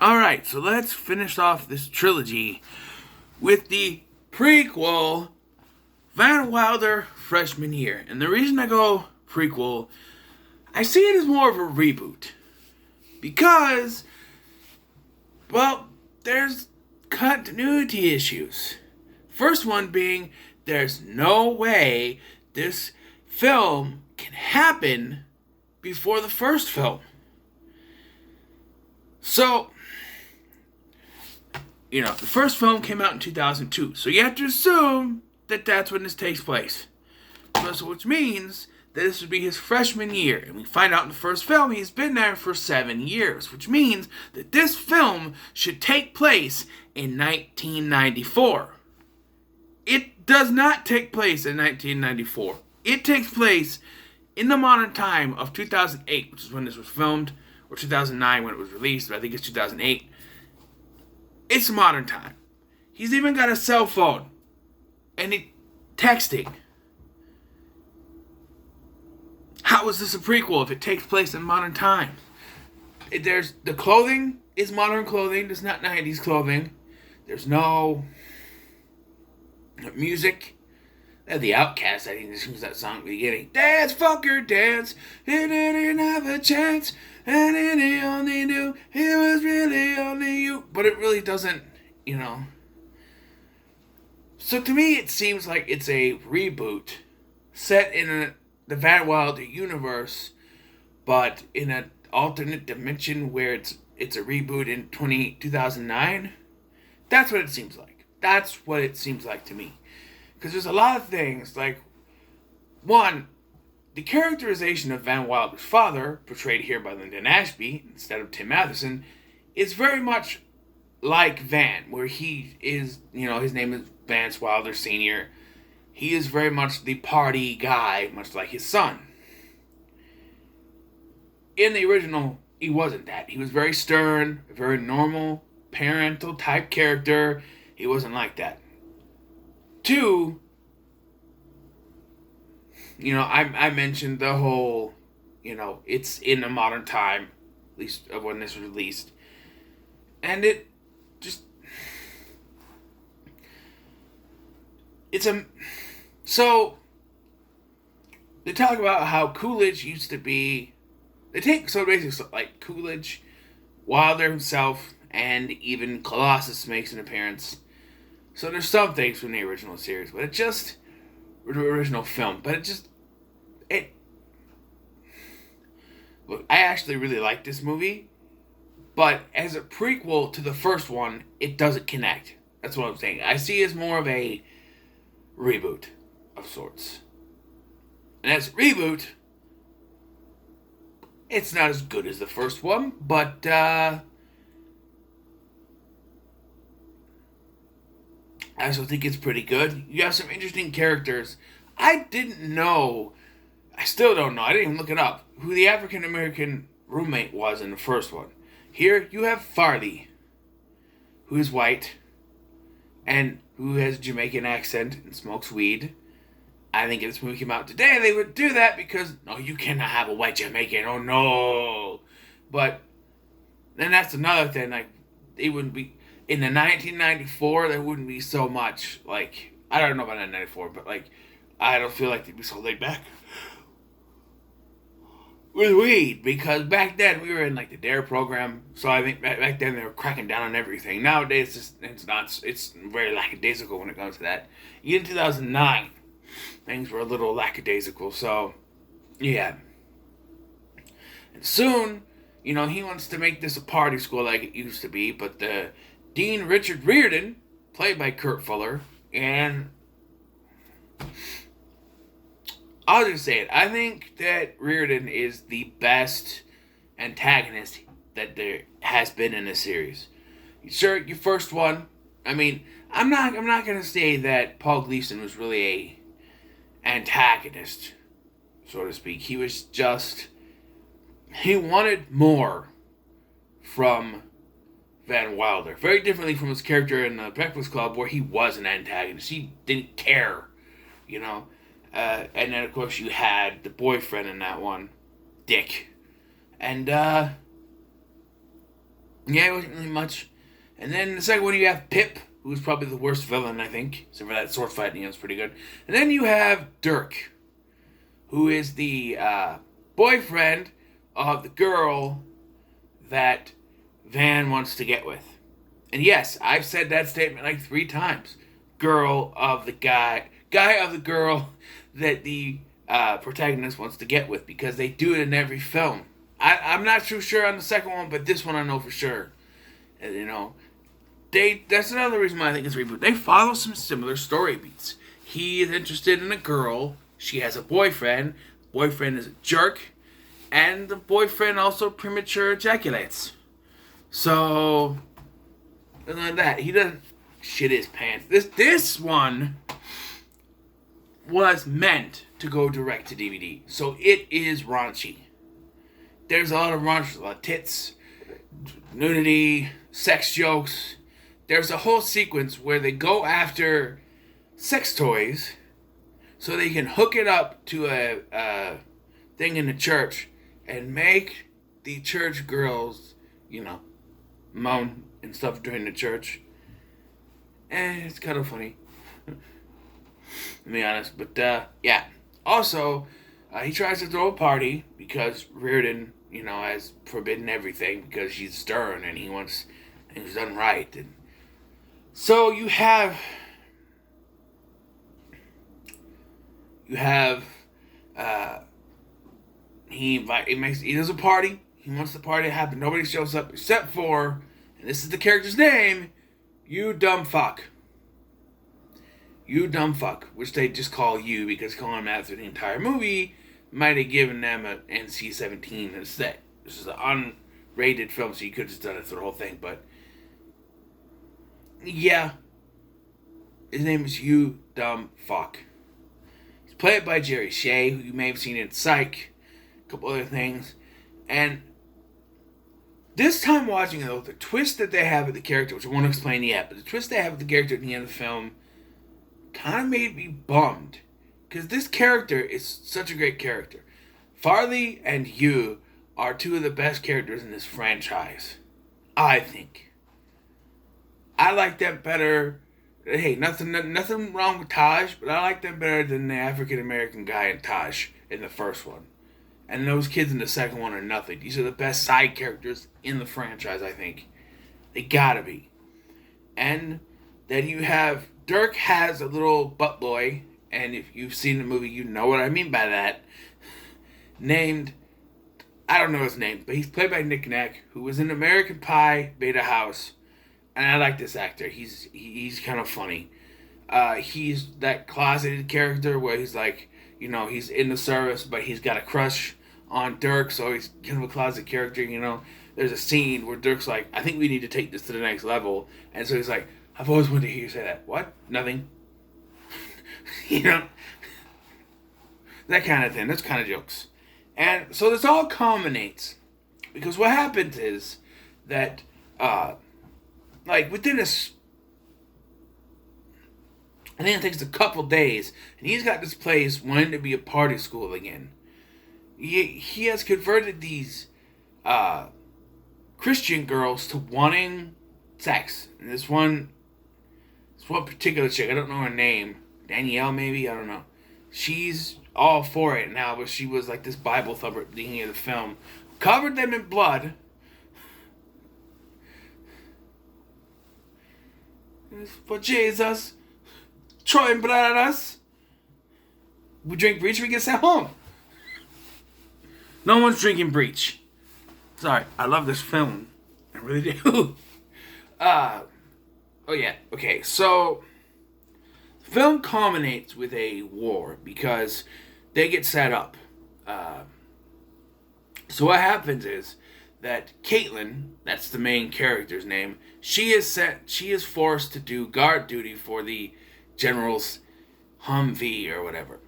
Alright, so let's finish off this trilogy with the prequel, Van Wilder freshman year. And the reason I go prequel, I see it as more of a reboot. Because, well, there's continuity issues. First one being, there's no way this film can happen before the first film. So, the first film came out in 2002. So you have to assume that that's when this takes place. So which means that this would be his freshman year. And we find out in the first film he's been there for 7 years. Which means that this film should take place in 1994. It does not take place in 1994. It takes place in the modern time of 2008, which is when this was filmed, or 2009 when it was released, but I think it's 2008. It's modern time. He's even got a cell phone. And texting. How is this a prequel if it takes place in modern times? There's the clothing is modern clothing. It's not 90s clothing. There's no music. The Outcast, I think this was that song at the beginning. Dance, fucker, dance. He didn't have a chance. And then he only knew it was really only you. But it really doesn't, So to me, it seems like it's a reboot set in the Van Wilder universe, but in an alternate dimension where it's a reboot in 2009. That's what it seems like. That's what it seems like to me. Because there's a lot of things, like, one, the characterization of Van Wilder's father, portrayed here by Lyndon Ashby instead of Tim Matheson, is very much like Van, where he is, his name is Vance Wilder Sr. He is very much the party guy, much like his son. In the original, he wasn't that. He was very stern, a very normal, parental type character. He wasn't like that. Two, I mentioned the whole, it's in a modern time, at least of when this was released. And it just, so, they talk about how Coolidge used to be, so basically, like, Coolidge, Wilder himself, and even Colossus makes an appearance. So there's some things from the original series, but original film, but look, I actually really like this movie, but as a prequel to the first one, it doesn't connect. That's what I'm saying. I see it as more of a reboot of sorts. And as a reboot, it's not as good as the first one, but I also think it's pretty good. You have some interesting characters. I still don't know, I didn't even look it up, who the African American roommate was in the first one. Here, you have Farley, who is white, and who has a Jamaican accent and smokes weed. I think if this movie came out today, they would do that because, no, you cannot have a white Jamaican, oh no. But then that's another thing, like, it wouldn't be, in the 1994, there wouldn't be so much, like, I don't know about 1994, but, like, I don't feel like they'd be so laid back with weed, because back then we were in, like, the DARE program, so I think back then they were cracking down on everything. Nowadays, it's very lackadaisical when it comes to that. Even in 2009, things were a little lackadaisical, so, yeah. And soon, he wants to make this a party school like it used to be, but the Dean Richard Riordan, played by Kurt Fuller, and I'll just say it. I think that Riordan is the best antagonist that there has been in this series. Sure, your first one. I mean, I'm not gonna say that Paul Gleason was really a antagonist, so to speak. He wanted more from Van Wilder. Very differently from his character in the Breakfast Club, where he was an antagonist. He didn't care, and then, of course, you had the boyfriend in that one, Dick. And, Yeah, it wasn't really much. And then the second one, you have Pip, who's probably the worst villain, I think. Except for that sword fighting, it's pretty good. And then you have Dirk, who is the boyfriend of the girl that Van wants to get with. And yes, I've said that statement like 3 times. Girl of the guy of the girl that the protagonist wants to get with, because they do it in every film. I'm not too sure on the second one, but this one I know for sure. And, that's another reason why I think it's a reboot. They follow some similar story beats. He is interested in a girl. She has a boyfriend. Boyfriend is a jerk. And the boyfriend also premature ejaculates. So, like that. He doesn't shit his pants. This one was meant to go direct to DVD. So it is raunchy. There's a lot of raunch, a lot of tits, nudity, sex jokes. There's a whole sequence where they go after sex toys so they can hook it up to a thing in the church and make the church girls, moan and stuff during the church. And it's kind of funny. To be honest. But, yeah. Also, he tries to throw a party because Reardon, has forbidden everything because she's stern and he wants things done right. And so he does a party. He wants the party to happen. Nobody shows up except for, and this is the character's name, You Dumb Fuck. You Dumb Fuck, which they just call you because calling him that through the entire movie might have given them an NC-17 instead. This is an unrated film, so you could have just done it through the whole thing, but yeah. His name is You Dumb Fuck. He's played by Jerry Shea, who you may have seen in Psych, a couple other things. And this time watching it, though, the twist that they have with the character, which I won't explain yet, but the twist they have with the character at the end of the film kind of made me bummed. Because this character is such a great character. Farley and Hugh are two of the best characters in this franchise, I think. I like them better. Hey, nothing wrong with Taj, but I like them better than the African American guy in Taj in the first one. And those kids in the second one are nothing. These are the best side characters in the franchise, I think. They gotta be. And then you have Dirk has a little butt boy, and if you've seen the movie, you know what I mean by that. Named, I don't know his name, but he's played by Nick Nack, who was in American Pie, Beta House. And I like this actor. He's kind of funny. He's that closeted character where he's like, he's in the service, but he's got a crush on Dirk, so he's kind of a closeted character, There's a scene where Dirk's like, I think we need to take this to the next level. And so he's like, I've always wanted to hear you say that. What? Nothing. That kind of thing. Those kind of jokes. And so this all culminates because what happens is that, within I think it takes a couple days, and he's got this place wanting to be a party school again. He has converted these Christian girls to wanting sex. And this one particular chick, I don't know her name, Danielle maybe, I don't know. She's all for it now, but she was like this Bible thumper at the beginning of the film. Covered them in blood. For Jesus, Troy and blood on us. We drink breach, we get sent home. No one's drinking breach. Sorry, I love this film. I really do. Oh yeah, okay, so the film culminates with a war because they get set up. So what happens is that Caitlin, that's the main character's name, she is forced to do guard duty for the general's Humvee or whatever.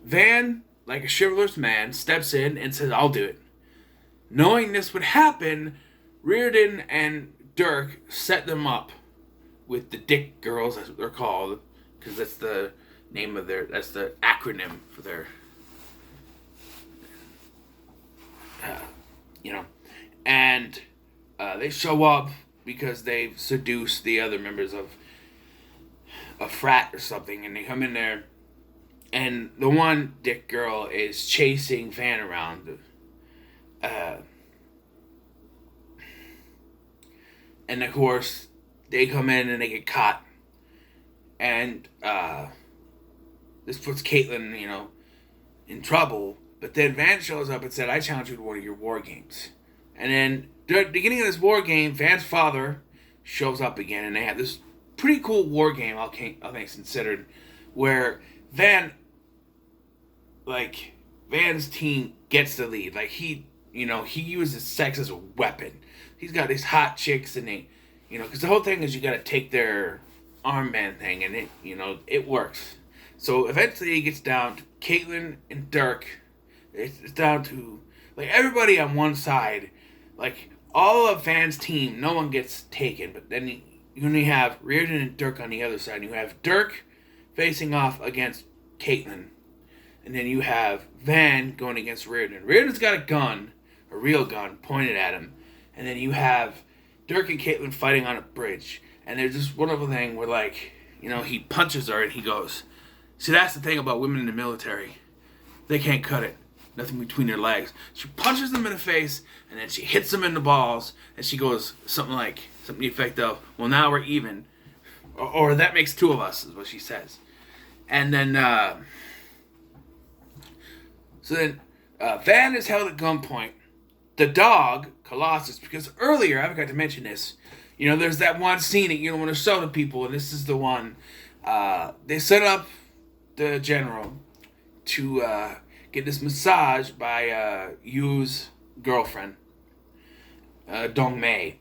Van, like a chivalrous man, steps in and says, I'll do it. Knowing this would happen, Reardon and Dirk set them up with the Dick Girls, that's what they're called, because that's the name of that's the acronym for their, and they show up because they've seduced the other members of a frat or something, and they come in there, and the one dick girl is chasing Van around. Uh, and of course, they come in and they get caught. And this puts Caitlin, in trouble. But then Van shows up and said, I challenge you to one of your war games. And then, at the beginning of this war game, Van's father shows up again, and they have this pretty cool war game, all things considered, where Van's team gets the lead. Like, he uses sex as a weapon. He's got these hot chicks, and they, because the whole thing is you got to take their armband thing, and it works. So eventually it gets down to Caitlin and Dirk. It's down to, everybody on one side. All of Van's team, no one gets taken, but then you only have Reardon and Dirk on the other side. You have Dirk facing off against Caitlin, and then you have Van going against Reardon. Reardon's got a gun, a real gun, pointed at him, and then you have Dirk and Caitlin fighting on a bridge. And there's this wonderful thing where, he punches her and he goes, see, that's the thing about women in the military. They can't cut it. Nothing between their legs. She punches them in the face, and then she hits them in the balls, and she goes something to the effect of, well, now we're even. Or that makes two of us, is what she says. And then, Van is held at gunpoint. The dog, Colossus, because earlier, I forgot to mention this, there's that one scene that you don't want to show to people, and this is the one. They set up the general to get this massage by Yu's girlfriend, Dong Mei.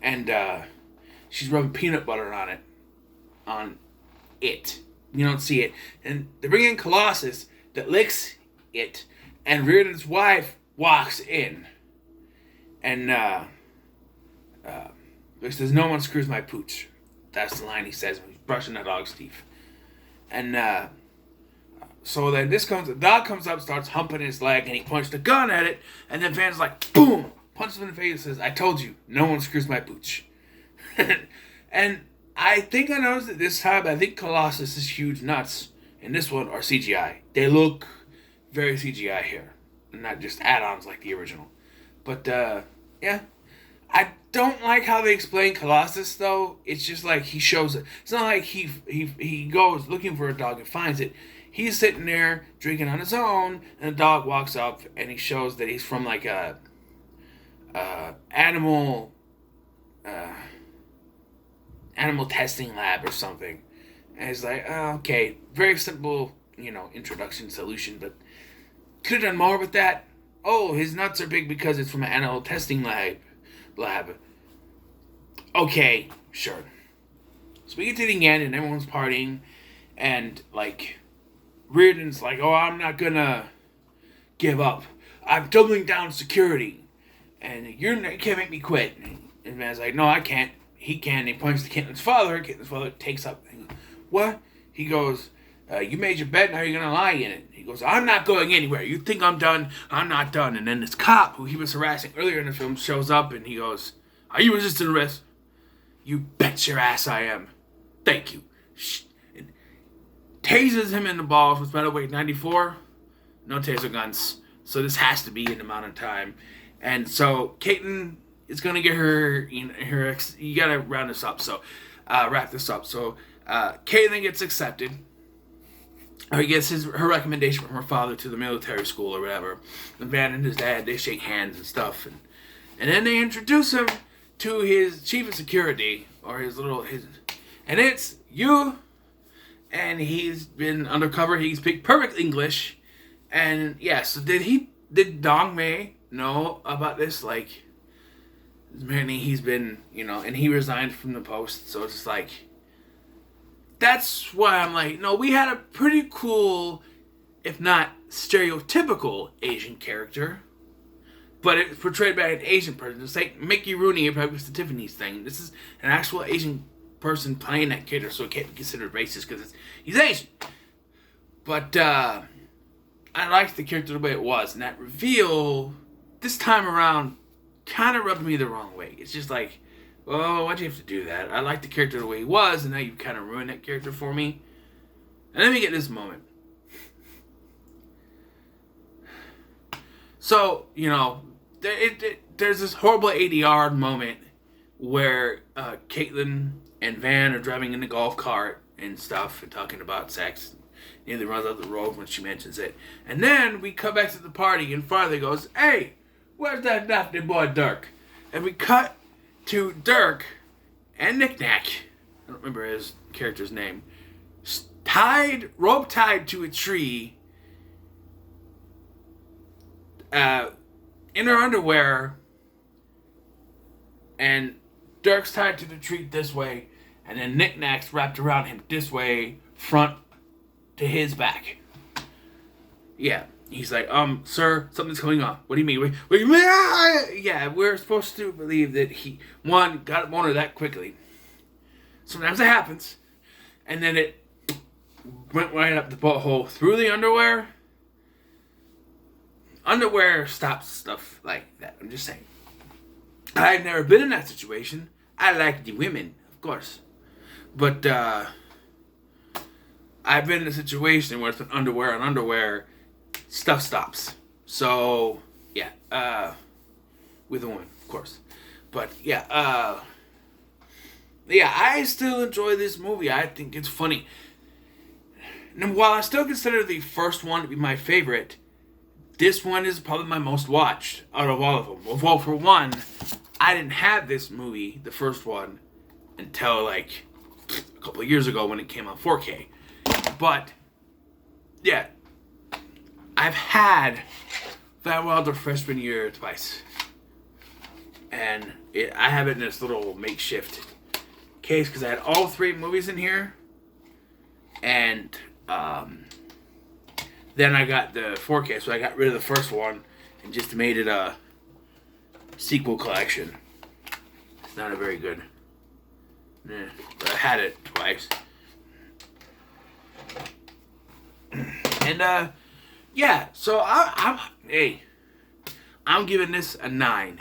And she's rubbing peanut butter on it. You don't see it. And they bring in Colossus that licks it, and Reardon's wife walks in. And he says, no one screws my pooch. That's the line he says when he's brushing the dog's teeth. And so then the dog comes up, starts humping his leg, and he points the gun at it, and then Van's like, boom, punches him in the face and says, I told you, no one screws my pooch. And I think I noticed it this time, but I think Colossus' huge nuts in this one are CGI. They look very CGI here, and not just add-ons like the original. But, yeah. I don't like how they explain Colossus, though. It's just like he shows it. It's not like he goes looking for a dog and finds it. He's sitting there drinking on his own, and the dog walks up, and he shows that he's from a animal testing lab or something. And it's like, oh, okay, very simple, introduction solution, but could have done more with that. Oh, his nuts are big because it's from an animal testing lab. Okay, sure. So we get to the end, and everyone's partying, and Reardon's like, oh, I'm not gonna give up. I'm doubling down security, and you can't make me quit. And Van's like, no, I can't. He can. He points to Caitlin's father. Caitlin's father takes up. He goes, what? He goes, you made your bed, now you're gonna lie in it. He goes, I'm not going anywhere. You think I'm done? I'm not done. And then this cop, who he was harassing earlier in the film, shows up, and he goes, are you resisting arrest? You bet your ass I am. Thank you. And tases him in the balls with metal weight 94. No taser guns. So this has to be in the amount of time. And so Caitlin is going to get her, you got to round this up. So wrap this up. So Caitlin gets accepted. Or he gets her recommendation from her father to the military school or whatever. And Van and his dad, they shake hands and stuff. And then they introduce him to his chief of security, or and it's you, and he's been undercover, he speaks perfect English, and yeah, so did Dong Mei know about this? Apparently he's been, and he resigned from the post, so it's just that's why I'm like, no, we had a pretty cool, if not stereotypical Asian character, but it's portrayed by an Asian person. It's like Mickey Rooney in Breakfast at Tiffany's thing. This is an actual Asian person playing that character, so it can't be considered racist because he's Asian. But I liked the character the way it was, and that reveal this time around kind of rubbed me the wrong way. It's just like, oh, why'd you have to do that? I liked the character the way he was, and now you kind of ruined that character for me. And let me get this moment. So, you know, there's this horrible ADR moment where Caitlin and Van are driving in the golf cart and stuff and talking about sex. Nearly runs out the road when she mentions it. And then we come back to the party and Farley goes, "Hey, where's that nasty boy Dirk?" And we cut to Dirk and Knick Knack, I don't remember his character's name, rope tied to a tree, in her underwear, and Dirk's tied to the tree this way, and then Knick Knack's wrapped around him this way, front to his back. Yeah, he's like, sir, something's going on. What do you mean? What do you mean? Yeah, we're supposed to believe that he, one, got a boner that quickly. Sometimes it happens, and then it went right up the butthole through the underwear. Underwear stops stuff like that. I'm just saying. I've never been in that situation. I like the women, of course. But I've been in a situation where it's been underwear on underwear. Stuff stops. So, yeah. With a woman, of course. But, yeah. Yeah, I still enjoy this movie. I think it's funny. And while I still consider the first one to be my favorite, this one is probably my most watched out of all of them. Well, for one, I didn't have this movie, the first one, until like a couple of years ago when it came on 4K. But, yeah, I've had Van Wilder freshman year twice. And I have it in this little makeshift case because I had all three movies in here. And, then I got the 4K, so I got rid of the first one and just made it a sequel collection. It's not a very good. But I had it twice. And yeah, so I'm giving this a 9.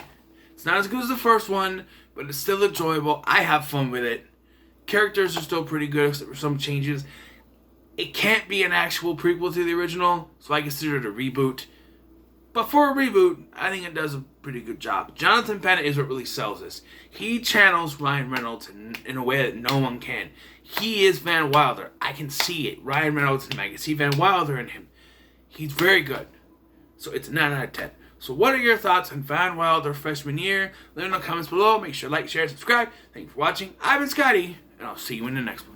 It's not as good as the first one, but it's still enjoyable. I have fun with it. Characters are still pretty good, except for some changes. It can't be an actual prequel to the original, so I consider it a reboot. But for a reboot, I think it does a pretty good job. Jonathan Bennett is what really sells this. He channels Ryan Reynolds in a way that no one can. He is Van Wilder. I can see it. Ryan Reynolds in him. I can see Van Wilder in him. He's very good. So it's a 9 out of 10. So what are your thoughts on Van Wilder freshman year? Let me know in the comments below. Make sure to like, share, and subscribe. Thank you for watching. I've been Scotty, and I'll see you in the next one.